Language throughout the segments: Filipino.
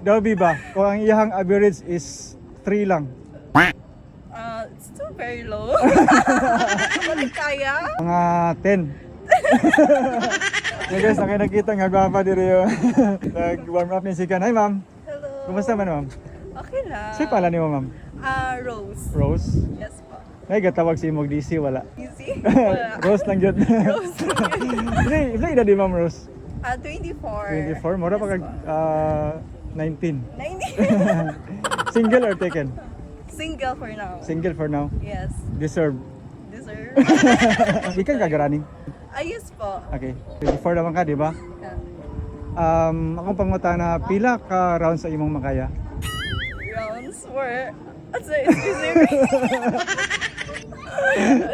Dabi ba? Kung ang iyang average is 3 lang. It's still very low. Wala kaya? Mga 10. So guys, nakita nga gwapa diri yo. Nag-warm up ni si Kan. Hi ma'am. Hello. Kumusta man ma'am? Okay lang. Si pala ni mo ma'am? Rose. Rose. Yes po. Nay gatawag si imong DC wala. Easy? Wala. Rose lang gyud. Rose. Ilay na di ma'am Rose. 24. 24. Mura pa kag 19. 90. Single or taken? Single for now. Single for now. Yes. Deserve. Deserve. Di ka gagaraning. Ayos po. Okay. 24 naman ka, di ba? Yeah. Akong pangutana, pila ka rounds sa imong makaya? Rounds for... specific.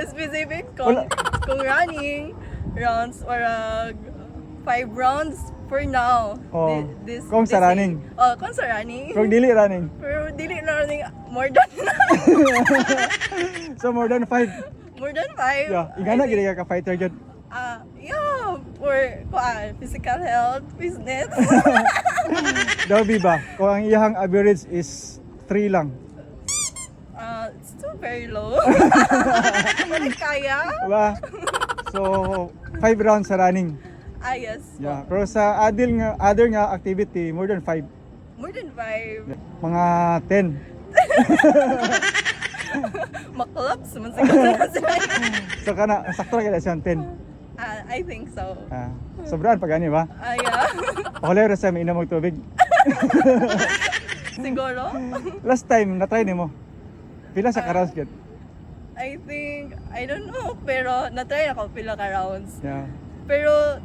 Specific kung running. Rounds or 5 rounds for now. Oh, kung sa running. Oh, kung sa running. Kung dili running. Pero dili na running more than So more than 5. more than 5. Yeah, ingana gid ka fighter gyud. Yeah, for physical health, business. Dabi ba? Kung ang iyang average is 3 lang. It's still very low. Wala kaya? Diba? So 5 rounds sa running. Yes. Yeah, pero sa other nga activity more than 5. More than 5. Mga 10. Maklubs man siguro na sila. So kana sakto ra gyud siya 10. I think so. Sobraan pag ani ba? Yeah. Pakulayo ra sa may inom og tubig. Siguro. Last time na try nimo. Pila sa ka rounds gyud? I think, I don't know, pero na-try ako pila ka rounds. Yeah. Pero,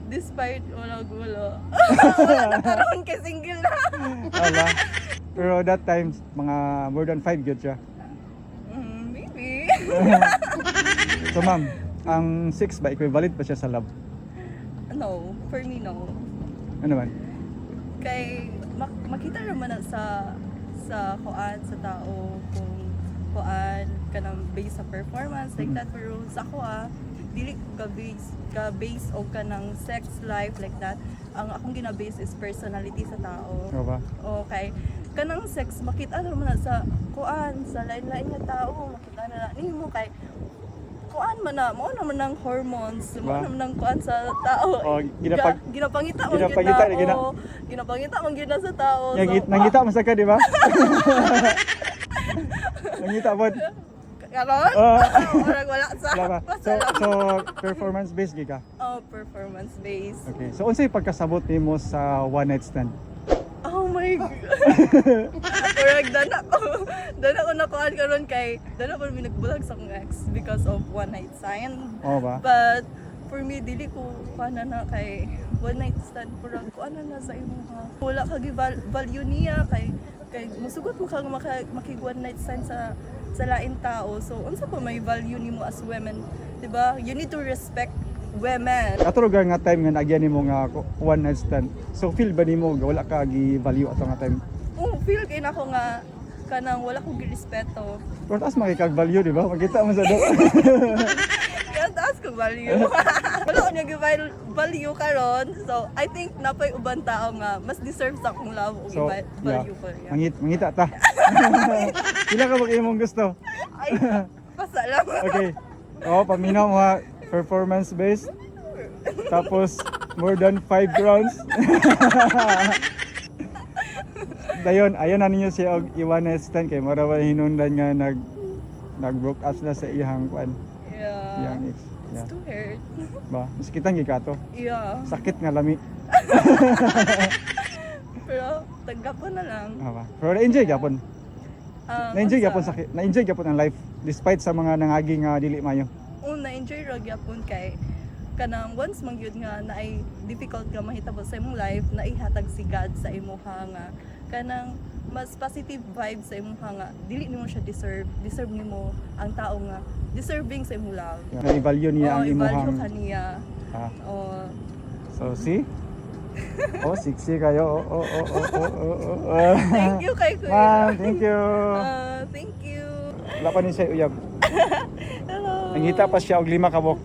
despite wala gulo, wala nakaroon kay single na. Wala. Pero that time mga more than 5 gyud siya. Maybe. So ma'am, ang 6 ba equivalent pa siya sa love? No, for me no. Ano man? Kay makita naman na sa kuan sa tao kung kuan kanang based sa performance like that, pero sa ako dili ko ka base o kanang sex life like that. Ang akong gina-base is personality sa tao. Ano ba? Okay. Kanang sex makita naman na sa kuan sa lain-lain nga tao, makita na nimo kay kuan man na mo naman ng hormones, mo Ba? naman ng kuan sa tao. Oh, Ginapangita man ginapangita, gyud na. Oh, ginapangita man gyud na sa tao. Nangita mo sa ka, di ba? Nangita mo. Karon? Oh. Orang wala sa. Wala ba? So performance based gyud ka. Oh, performance based. Okay. So unsay pagkasabot nimo sa one night stand? Oh my god. Murag dana ko nakuan karon kay dana ko minagbulag sa akong ex because of one night stand. Oo ba? But for me dili ko kuana na kay one night stand purag kuana na sa imo ha. Wala ka value niya kay masugot mo kang maki one night stand sa lain tao. So unsa pa may value nimo as women, 'di ba? You need to respect women. Ato lugar nga time nga nagyan nimo nga one night stand. So feel ba nimo nga wala ka gi-value ato nga time? Feel kay nako nga kanang wala ko girespeto. Pero taas makikag-value, di ba? Makita mo sa do. Kaya taas ko value. Wala ko niya value karon. So I think napay ubang tao nga mas deserve sa akong love o So, value ko. Yeah. Mangita ta. Pila ka ba kayo mong gusto? Ay, pasalam. Okay. Oo, paminaw mo ha. Performance based. Tapos, more than 5 rounds. Dayon, ayon na ninyo siya og iwan na stand kay mara ba hinungdan nga nag-broke up na sa iyang kwan. Yeah. Iyang ex. It's Yeah. too hurt. Ba, mas kitang gikato. Yeah. Sakit nga lami. Pero tanggap ko na lang. Ba. Pero na-enjoy gyapon. Na-enjoy unsa? gyapon sakit. Na-enjoy gyapon ang life despite sa mga nangaging dili mayo. Na-enjoy ra gyapon kay kanang once man gyud nga naay difficult nga mahitabo sa imong life, naihatag si God sa imong nga kanang mas positive vibes sa imong nga dili nimo siya deserve nimo ang tao nga deserving sa imong love. Na-value niya ang i-value imong kaniya. Ah. Oh, So see? Oh, sexy kayo. thank you kay Kuya. Ma'am, thank you. Thank you. Wala pa ni siya uyab. Hello. Nangita pa siya og 5 kabok.